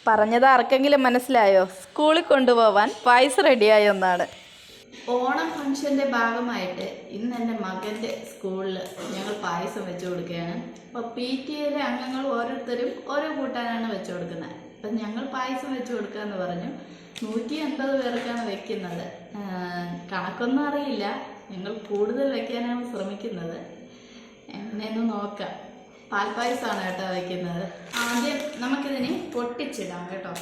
പറഞ്ഞത് ആർക്കെങ്കിലും മനസ്സിലായോ? സ്കൂളിൽ കൊണ്ടുപോവാൻ പായസം റെഡിയായോ എന്നാണ്. ഓണം ഫംഗ്ഷൻ്റെ ഭാഗമായിട്ട് ഇന്ന് എൻ്റെ മകൻ്റെ സ്കൂളിൽ ഞങ്ങൾ പായസം വെച്ച് കൊടുക്കുകയാണ്. അപ്പോൾ PTA അംഗങ്ങൾ ഓരോരുത്തരും ഓരോ കൂട്ടാനാണ് വെച്ച് കൊടുക്കുന്നത്. അപ്പം ഞങ്ങൾ പായസം വെച്ച് കൊടുക്കാമെന്ന് പറഞ്ഞു. 180 പേർക്കാണ് വെക്കുന്നത്. കണക്കൊന്നും അറിയില്ല, ഞങ്ങൾ കൂടുതൽ വെക്കാനാണ് ശ്രമിക്കുന്നത്. എങ്ങനെയെന്ന് നോക്കാം. പാൽപ്പായസമാണ് കേട്ടോ വയ്ക്കുന്നത്. ആദ്യം നമുക്കിതിനെ പൊട്ടിച്ചിടാം കേട്ടോ.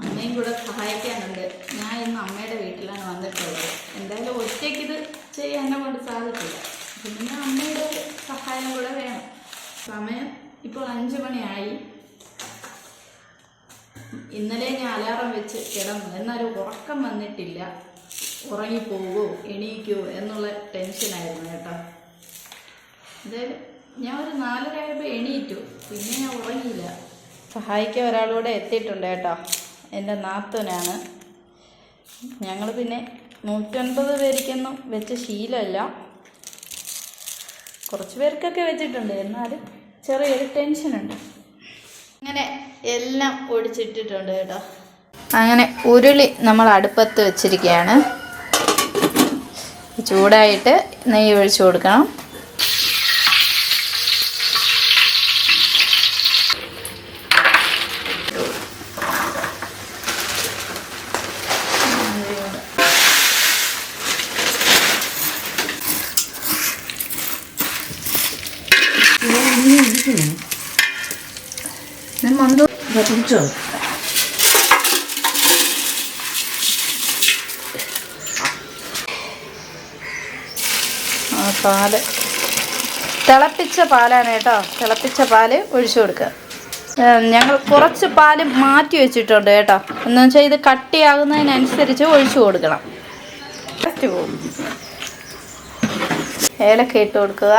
അമ്മയും കൂടെ സഹായിക്കാനുണ്ട്. ഞാൻ ഇന്ന് അമ്മയുടെ വീട്ടിലാണ് വന്നിട്ടുള്ളത്. എന്തായാലും ഒറ്റയ്ക്കിത് ചെയ്യാൻ എന്നെ കൊണ്ട് സാധിക്കില്ല. പിന്നെ അമ്മയുടെ സഹായം കൂടെ വേണം. സമയം ഇപ്പോൾ 5 മണിയായി. ഇന്നലെ ഞാൻ അലാറം വെച്ച് കിടന്നു, എന്നാലും ഉറക്കം വന്നിട്ടില്ല. ഉറങ്ങിപ്പോകുമോ എണീക്കുമോ എന്നുള്ള ടെൻഷനായിരുന്നു കേട്ടോ. എന്തായാലും ഞാൻ ഒരു 4:30 ആയപ്പോൾ എണീറ്റു, പിന്നെ ഞാൻ ഉറങ്ങിയില്ല. സഹായിക്കാൻ ഒരാളൂടെ എത്തിയിട്ടുണ്ട് കേട്ടോ. എൻ്റെ നാത്തൂനാണ്. ഞങ്ങൾ പിന്നെ 150 പേർക്കൊന്നും വെച്ച ശീലമല്ല. കുറച്ച് പേർക്കൊക്കെ വെച്ചിട്ടുണ്ട്, എന്നാലും ചെറിയൊരു ടെൻഷനുണ്ട്. അങ്ങനെ എല്ലാം ഒടിച്ചിട്ടിട്ടുണ്ട് കേട്ടോ. അങ്ങനെ ഉരുളി നമ്മൾ അടുപ്പത്ത് വെച്ചിരിക്കുകയാണ്. ചൂടായിട്ട് നെയ്യ് ഒഴിച്ചു കൊടുക്കണം. പാല് തിളപ്പിച്ച പാലാണ് കേട്ടോ. തിളപ്പിച്ച പാല് ഒഴിച്ചു കൊടുക്കുക. ഞങ്ങൾ കുറച്ച് പാല് മാറ്റി വെച്ചിട്ടുണ്ട് കേട്ടോ. എന്ന് വെച്ചാൽ ഇത് കട്ടിയാകുന്നതിനനുസരിച്ച് ഒഴിച്ചു കൊടുക്കണം. ടേസ്റ്റ് പോകും. ഏലക്ക ഇട്ട് കൊടുക്കുക.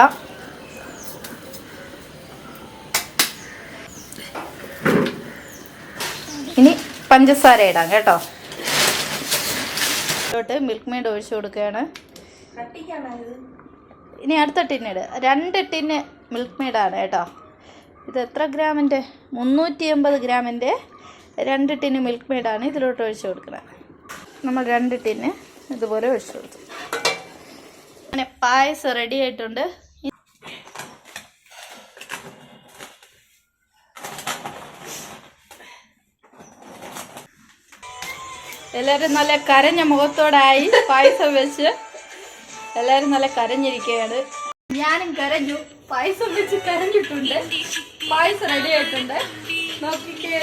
ഇനി പഞ്ചസാര ഇടാം കേട്ടോ. മിൽക്ക് മെയ്ഡ് ഒഴിച്ചു കൊടുക്കുകയാണ്. ഇനി അടുത്ത ടിന്നിട് 2 ടിന്ന് മിൽക്ക് മെയ്ഡാണ് കേട്ടോ. ഇത് എത്ര ഗ്രാമിൻ്റെ? 380 ഗ്രാമിൻ്റെ 2 ടിന്ന് മിൽക്ക് മെയ്ഡാണ് ഇതിലോട്ട് ഒഴിച്ചു കൊടുക്കുന്നത്. നമ്മൾ 2 ടിന്ന് ഇതുപോലെ ഒഴിച്ചു കൊടുത്തു. അങ്ങനെ പായസം റെഡി ആയിട്ടുണ്ട്. എല്ലാവരും നല്ല കരഞ്ഞ മുഖത്തോടായി പായസം വെച്ച് എല്ലാവരും നല്ല കരഞ്ഞിരിക്കുകയാണ്. ഞാനും കരഞ്ഞു. പായസം വെച്ച് കരഞ്ഞിട്ടുണ്ട്. പായസം റെഡി ആയിട്ടുണ്ട്. നോക്കിക്കേ.